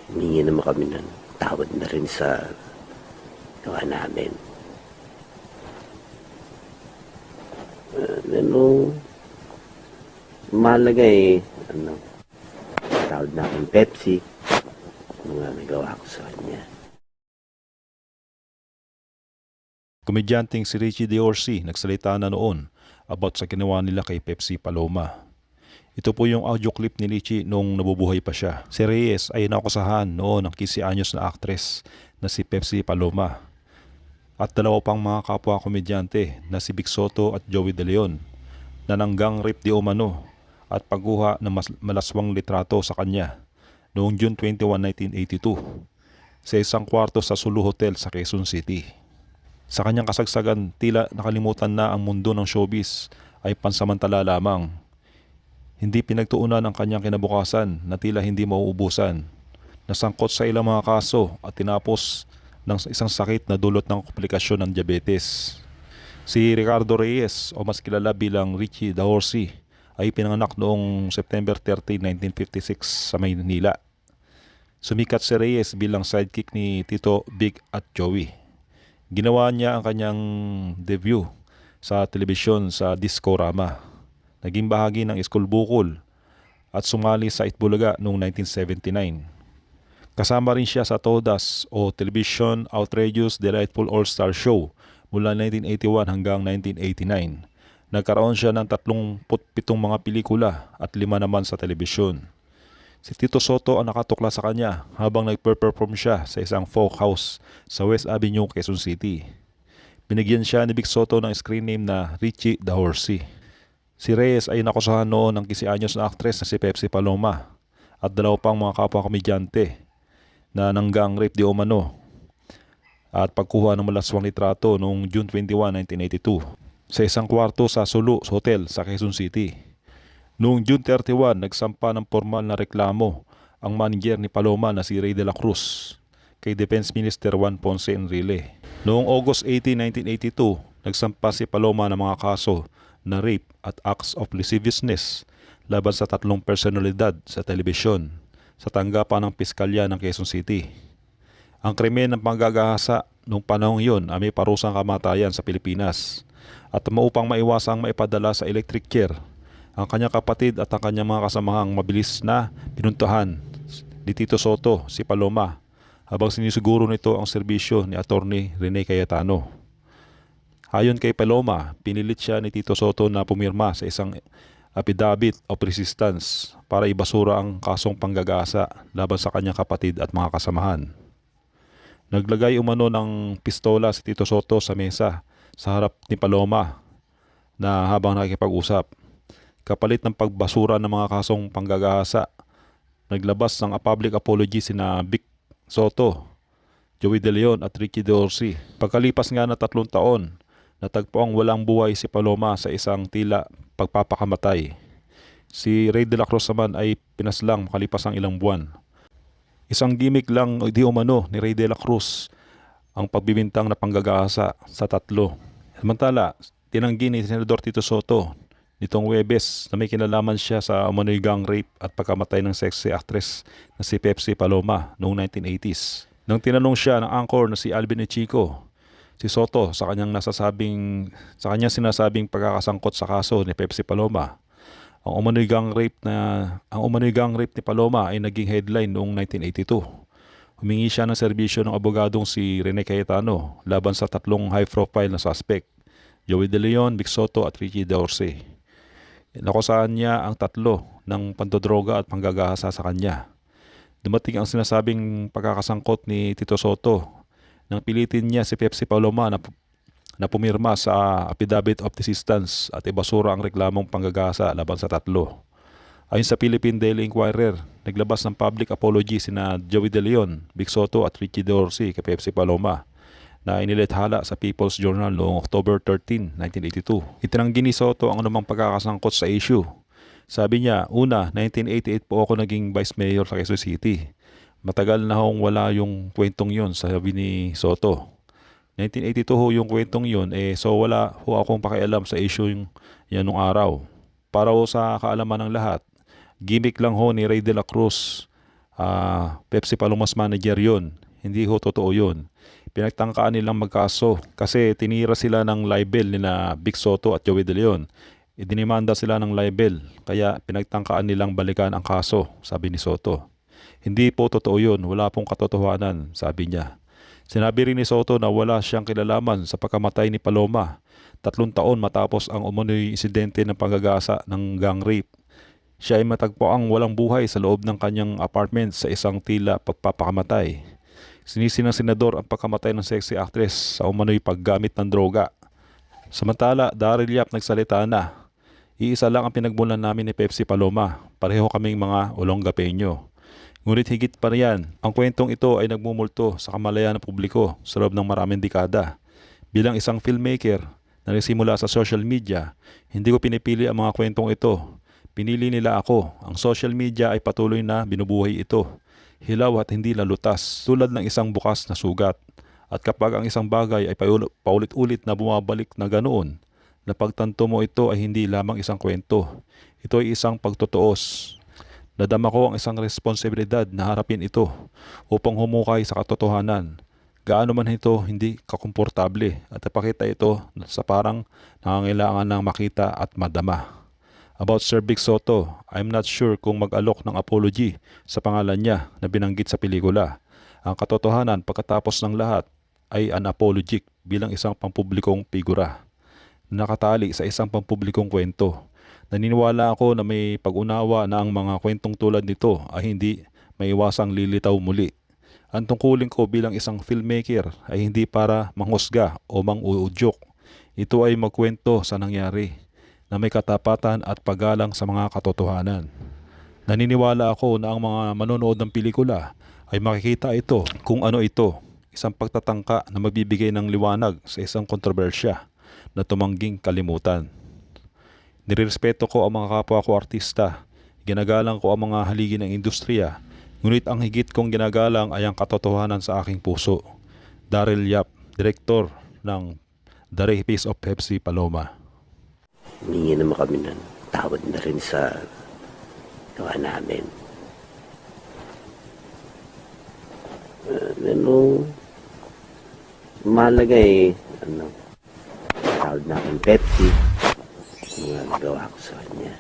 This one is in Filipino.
Humingi naman kami ng tawad na rin sa gawa namin. Mahalaga tawad na akong Pepsi, mga nagawa ko sa kanya. Komedyanteng si Richie D'Orsi nagsalita na noon about sa ginawa nila kay Pepsi Paloma. Ito po yung audio clip ni Richie nung nabubuhay pa siya. Si Reyes ay nakusahan noon ng 15 anyos na aktres na si Pepsi Paloma at dalawa pang mga kapwa komedyante na si Vic Soto at Joey De Leon na nanggang rape di umano at pagguha ng malaswang litrato sa kanya noong June 21, 1982 sa isang kwarto sa Sulu Hotel sa Quezon City. Sa kanyang kasagsagan, tila nakalimutan na ang mundo ng showbiz ay pansamantala lamang. Hindi pinagtuunan ang kanyang kinabukasan na tila hindi mauubusan. Nasangkot sa ilang mga kaso at tinapos ng isang sakit na dulot ng komplikasyon ng diabetes. Si Ricardo Reyes o mas kilala bilang Richie D'Orsi ay pinanganak noong September 30, 1956 sa Maynila. Sumikat si Reyes bilang sidekick ni Tito, Big at Joey. Ginawa niya ang kanyang debut sa telebisyon sa Discorama. Naging bahagi ng School Bukol at sumali sa Itbulaga noong 1979. Kasama rin siya sa Todas o Television Outrageous Delightful All-Star Show mula 1981 hanggang 1989. Nagkaroon siya ng 37 mga pelikula at 5 naman sa telebisyon. Si Tito Soto ang nakatukla sa kanya habang nagpe-perform siya sa isang folk house sa West Avenue, Quezon City. Binigyan siya ni Vic Soto ng screen name na Richie D'Orsi. Si Reyes ay nakusahan noon ng 15 anyos na aktres na si Pepsi Paloma at dalawa pang mga kapwa komedyante na nanggang rape di umano at pagkuha ng malaswang litrato noong June 21, 1982 sa isang kwarto sa Sulu Hotel sa Quezon City. Noong June 31, nagsampa ng formal na reklamo ang manager ni Paloma na si Ray de la Cruz kay Defense Minister Juan Ponce Enrile. Noong August 18, 1982, nagsampa si Paloma ng mga kaso na rape at acts of lasciviousness laban sa 3 personalidad sa telebisyon sa tanggapan ng Piskalya ng Quezon City. Ang krimen ng panggagahasa noong panahong iyon ay may parusang kamatayan sa Pilipinas at maupang maiwasang maipadala sa electric chair ang kanyang kapatid at ang kanyang mga kasamahang mabilis na pinuntahan ni Tito Soto si Paloma habang sinisiguro nito ang serbisyo ni Attorney Rene Cayetano. Ayon kay Paloma, pinilit siya ni Tito Soto na pumirma sa isang affidavit of resistance para ibasura ang kasong panggagasa laban sa kanyang kapatid at mga kasamahan. Naglagay umano ng pistola si Tito Soto sa mesa sa harap ni Paloma na habang nakikipag-usap. Kapalit ng pagbasura ng mga kasong panggagasa, naglabas ng public apology sina Vic Soto, Joey De Leon at Richie D'Orsi. Pagkalipas nga na 3 taon, natagpo ang walang buhay si Paloma sa isang tila pagpapakamatay. Si Ray de la Cruz naman ay pinaslang makalipas ang ilang buwan. Isang gimmick lang di umano ni Ray de la Cruz ang pagbibintang na panggagasa sa 3. Samantala, tinanggi ni Senador Tito Soto nitong Huwebes na may kinalaman siya sa umano'y gang rape at pagkamatay ng sexy actress na si Pepsi Paloma noong 1980s. Nang tinanong siya ng anchor na si Alvin Echico, si Soto sa kanyang sinasabing pagkakasangkot sa kaso ni Pepsi Paloma. Ang umano'y gang rape ni Paloma ay naging headline noong 1982. Humingi siya ng serbisyo ng abogadong si Rene Cayetano laban sa 3 high-profile na suspect, Joey De Leon, Vic Soto at Richie D'Orsi. Nakusahan niya ang 3 ng pandodroga at panggagahasa sa kanya. Dumating ang sinasabing pagkakasangkot ni Tito Soto nang pilitin niya si Pepsi Paloma na pumirma sa affidavit of resistance at ibasura ang reklamong panggagahasa laban sa 3. Ayon sa Philippine Daily Inquirer, naglabas ng public apology sina Joey De Leon, Vic Soto at Richie D'Orsi kay Pepsi Paloma na inilathala sa People's Journal noong October 13, 1982. Itinanggi ni Soto ang anumang pagkakasangkot sa issue. Sabi niya, una, 1988 po ako naging Vice Mayor sa Quezon City. Matagal na hong wala yung kwentong yun, sabi ni Soto. 1982 ho yung kwentong yun, so wala ho akong pakialam sa issue yan nung araw. Para ho sa kaalaman ng lahat, gimmick lang ho ni Ray de la Cruz Pepsi Palomas manager yun. Hindi ho totoo yun. Pinagtangkaan nilang magkaso kasi tinira sila ng libel ni na Vic Soto at Joey De Leon. Idinimanda sila ng libel kaya pinagtangkaan nilang balikan ang kaso, sabi ni Soto. Hindi po totoo yun, wala pong katotohanan, sabi niya. Sinabi rin ni Soto na wala siyang kilalaman sa pagkamatay ni Paloma 3 taon matapos ang umunoy insidente ng panggagasa ng gang rape. Siya ay matagpuang walang buhay sa loob ng kanyang apartment sa isang tila pagpapakamatay. Sinisi ng senador ang pagkamatay ng sexy actress sa umano'y paggamit ng droga. Samantala, Daryl Yap nagsalita na. Iisa lang ang pinagmulan namin ni Pepsi Paloma. Pareho kaming mga Olongapeño. Ngunit higit pa riyan, ang kwentong ito ay nagmumulto sa kamalayan ng publiko sa loob ng maraming dekada. Bilang isang filmmaker na nagsimula sa social media, hindi ko pinipili ang mga kwentong ito. Pinili nila ako. Ang social media ay patuloy na binubuhay ito. Hilaw at hindi lalutas, tulad ng isang bukas na sugat. At kapag ang isang bagay ay paulit-ulit na bumabalik na ganoon, napagtanto mo ito ay hindi lamang isang kwento. Ito ay isang pagtutuos. Nadama ko ang isang responsibilidad na harapin ito upang humukay sa katotohanan. Gaano man ito hindi kakomportable at ipakita ito sa parang nangangailangan ng makita at madama. About Sir Vic Soto, I'm not sure kung mag-alok ng apology sa pangalan niya na binanggit sa pelikula. Ang katotohanan pagkatapos ng lahat ay unapologetic bilang isang pampublikong figura. Nakatali sa isang pampublikong kwento. Naniniwala ako na may pag-unawa na ang mga kwentong tulad nito ay hindi maiwasang lilitaw muli. Ang tungkulin ko bilang isang filmmaker ay hindi para manghusga o manguudyok. Ito ay magkwento sa nangyari na may katapatan at paggalang sa mga katotohanan. Naniniwala ako na ang mga manonood ng pelikula ay makikita ito kung ano ito, isang pagtatangka na magbibigay ng liwanag sa isang kontrobersya na tumangging kalimutan. Nirerespeto ko ang mga kapwa ko artista, ginagalang ko ang mga haligi ng industriya, ngunit ang higit kong ginagalang ay ang katotohanan sa aking puso. Daryl Yap, Direktor ng The Recipes of Pepsi Paloma. Humingi naman kami ng tawad na rin sa gawa namin. Mahalaga tawad na akong Pepsi, mga gawa ko sa kanya.